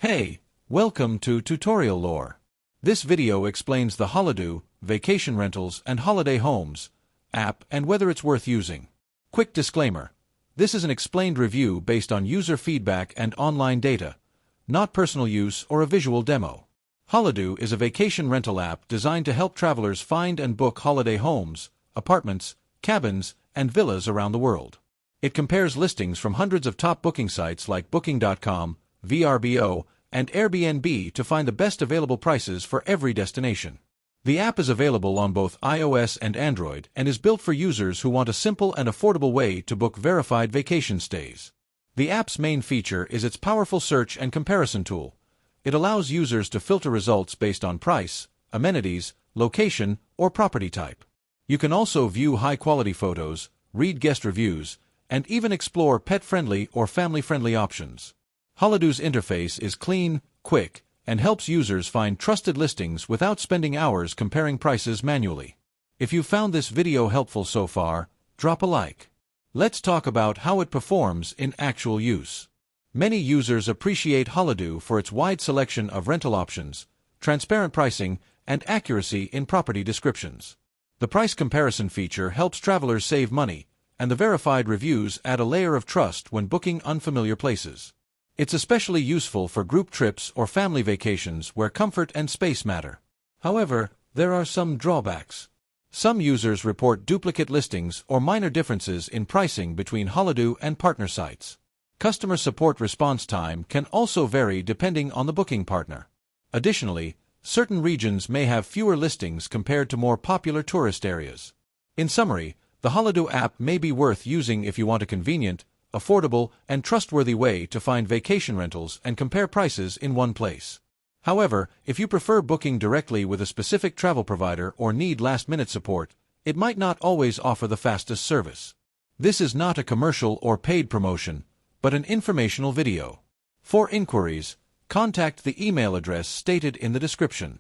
Hey, welcome to Tutorial Lore. This video explains the Holidu, Vacation Rentals and Holiday Homes app and whether it's worth using. Quick disclaimer. This is an explained review based on user feedback and online data, not personal use or a visual demo. Holidu is a vacation rental app designed to help travelers find and book holiday homes, apartments, cabins, and villas around the world. It compares listings from hundreds of top booking sites like Booking.com, VRBO, and Airbnb to find the best available prices for every destination. The app is available on both iOS and Android and is built for users who want a simple and affordable way to book verified vacation stays. The app's main feature is its powerful search and comparison tool. It allows users to filter results based on price, amenities, location, or property type. You can also view high-quality photos, read guest reviews, and even explore pet-friendly or family-friendly options. Holidu's interface is clean, quick, and helps users find trusted listings without spending hours comparing prices manually. If you found this video helpful so far, drop a like. Let's talk about how it performs in actual use. Many users appreciate Holidu for its wide selection of rental options, transparent pricing, and accuracy in property descriptions. The price comparison feature helps travelers save money, and the verified reviews add a layer of trust when booking unfamiliar places. It's especially useful for group trips or family vacations where comfort and space matter. However, there are some drawbacks. Some users report duplicate listings or minor differences in pricing between Holidu and partner sites. Customer support response time can also vary depending on the booking partner. Additionally, certain regions may have fewer listings compared to more popular tourist areas. In summary, the Holidu app may be worth using if you want a convenient, affordable, and trustworthy way to find vacation rentals and compare prices in one place. However, if you prefer booking directly with a specific travel provider or need last-minute support, it might not always offer the fastest service. This is not a commercial or paid promotion, but an informational video. For inquiries, contact the email address stated in the description.